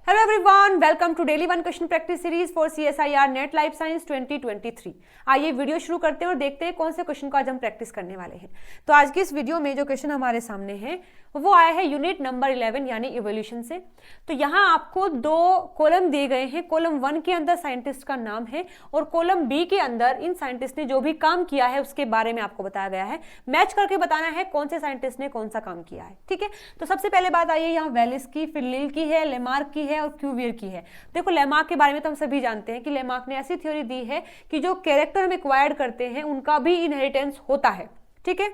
Hello everyone, welcome to Daily One Question Practice Series for CSIR Net Life Science 2023। आइए video शुरू करते हैं और देखते हैं कौन से क्वेश्चन को आज हम प्रैक्टिस करने वाले हैं। तो आज की इस वीडियो में जो क्वेश्चन हमारे सामने है वो आया है यूनिट नंबर 11 यानी इवोल्यूशन से। तो यहाँ आपको दो कॉलम दिए गए हैं। कॉलम 1 के अंदर साइंटिस्ट का नाम है और कॉलम बी के अंदर इन साइंटिस्ट ने जो भी काम किया है उसके बारे में आपको बताया गया है। मैच करके बताना है कौन से साइंटिस्ट ने कौन सा काम किया है। ठीक है, तो सबसे पहले बात आई है यहाँ वेलिस की, फिर लिल की है, लेमार्क की है और क्यूवियर की है। देखो लेमार्क के बारे में तो हम सभी जानते हैं कि लेमार्क ने ऐसी थ्योरी दी है कि जो कैरेक्टर हम एक्वायर्ड करते हैं उनका भी इनहेरिटेंस होता है। ठीक है,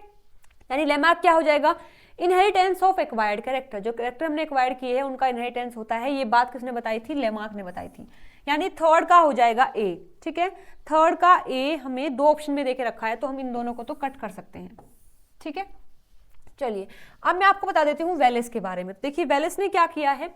यानी लेमार्क क्या हो जाएगा, इनहेरिटेंस ऑफ एक्वायर्ड कैरेक्टर। जो कैरेक्टर हमने एक्वायर्ड किए हैं उनका इनहेरिटेंस होता है। ये बात किसने बताई थी, लेमार्क ने बताई थी। यानी थर्ड का हो जाएगा ए। ठीक है, थर्ड का ए हमें दो ऑप्शन में देके रखा है तो हम इन दोनों को तो कट कर सकते हैं। ठीक है, चलिए अब मैं आपको बता देती हूँ वेलिस के बारे में। देखिए वेलिस ने क्या किया है,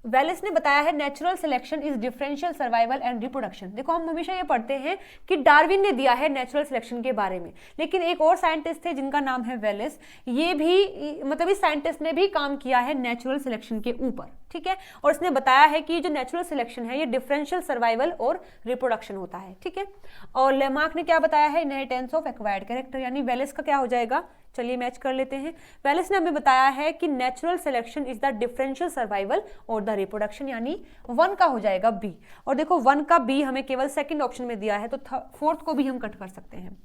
वेलिस ने बताया है natural selection is differential survival and reproduction. देखो हम हमेशा ये पढ़ते हैं कि डार्विन ने दिया है नेचुरल सिलेक्शन के बारे में, लेकिन एक और साइंटिस्ट थे जिनका नाम है वेलिस। ये भी मतलब इस साइंटिस्ट ने भी काम किया है नेचुरल सिलेक्शन के ऊपर। ठीक है, और इसने बताया है कि जो नेचुरल सिलेक्शन है ये डिफरेंशियल सर्वाइवल और रिप्रोडक्शन होता है। ठीक है, और लेमार्क ने क्या बताया है, इनहेरिटेंस ऑफ एक्वायर्ड कैरेक्टर। यानी वेलिस का क्या हो जाएगा, चलिए मैच कर लेते हैं। वेलिस ने हमें बताया है कि natural selection is the differential survival और द रिप्रोडक्शन, यानी 1 का हो जाएगा बी। और देखो 1 का बी हमें केवल सेकंड ऑप्शन में दिया है तो फोर्थ को भी हम कट कर सकते हैं।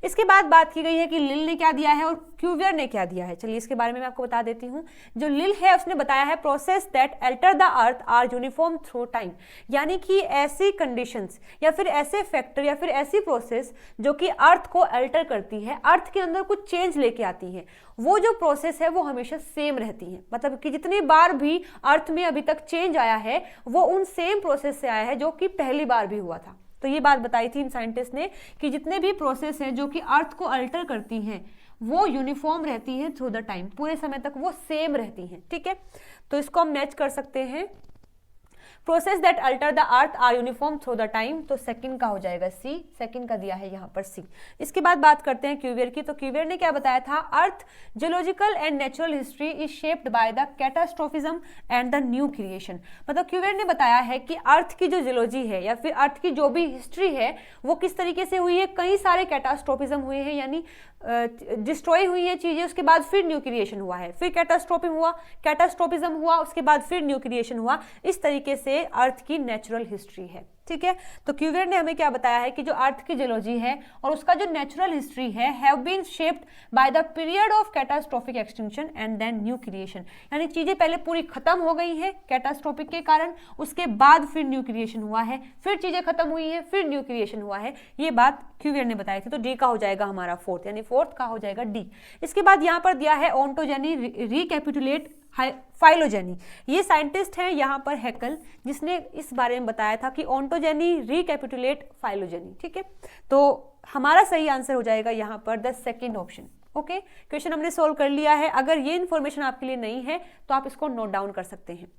इसके बाद बात की गई है कि लिल ने क्या दिया है और क्यूवियर ने क्या दिया है। चलिए इसके बारे में मैं आपको बता देती हूँ। जो लिल है उसने बताया है process that alter the earth are uniform through time. यानी कि ऐसी कंडीशंस या फिर ऐसे फैक्टर या फिर ऐसी प्रोसेस जो कि अर्थ को अल्टर करती है, अर्थ के अंदर कुछ चेंज लेके आती है, वो जो प्रोसेस है वो हमेशा सेम रहती है। मतलब कि जितनी बार भी अर्थ में अभी तक चेंज आया है वो उन सेम प्रोसेस से आया है जो कि पहली बार भी हुआ था। तो ये बात बताई थी इन साइंटिस्ट ने कि जितने भी प्रोसेस हैं जो कि अर्थ को अल्टर करती हैं वो यूनिफॉर्म रहती हैं थ्रू द टाइम, पूरे समय तक वो सेम रहती हैं। ठीक है, तो इसको हम मैच कर सकते हैं। Process that alter the earth are uniform through the time, तो सेकंड का हो जाएगा सी। सेकंड का दिया है यहाँ पर सी। इसके बाद बात करते हैं क्यूवियर की। तो क्यूवियर ने क्या बताया था, earth geological and natural history is shaped by the catastrophism and the new creation. मतलब क्यूवियर ने बताया है कि अर्थ की जो जियोलॉजी है या फिर अर्थ की जो भी हिस्ट्री है वो किस तरीके से हुई है। कई सारे कैटास्ट्रोफिज्म हुए हैं, यानी डिस्ट्रॉय हुई है चीजें, उसके बाद फिर न्यू क्रिएशन हुआ है, फिर कैटास्ट्रोफिज्म हुआ, उसके बाद फिर न्यू क्रिएशन हुआ। इस तरीके से अर्थ की नेचुरल हिस्ट्री है। ठीक है, तो क्यूवियर ने हमें क्या बताया है कि जो अर्थ की जियोलॉजी है और उसका जो नेचुरल हिस्ट्री है have been shaped by the period of catastrophic extinction and then new creation. यानी चीजें पहले पूरी खत्म हो गई है कैटास्ट्रोफिक के कारण, उसके बाद फिर न्यू क्रिएशन हुआ है, फिर चीजें खत्म हुई है, फिर न्यू क्रिएशन हुआ है। ये बात क्यूवियर ने बताई थी। तो डी का हो जाएगा हमारा फोर्थ, यानी फोर्थ का हो जाएगा डी। इसके बाद यहाँ पर दिया है ओंटोजेनी रिकैपिटुलेट फाइलोजेनी। ये साइंटिस्ट हैं यहाँ पर हैकल, जिसने इस बारे में बताया था कि ओंटोजेनी रिकैपिटुलेट फाइलोजेनी। ठीक है, तो हमारा सही आंसर हो जाएगा यहाँ पर the second option. Okay, question हमने सोल्व कर लिया है। अगर ये इन्फॉर्मेशन आपके लिए नहीं है तो आप इसको नोट डाउन कर सकते हैं।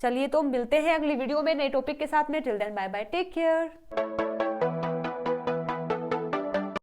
चलिए तो मिलते हैं अगली वीडियो में नए टॉपिक के साथ में। Till then bye bye, take care.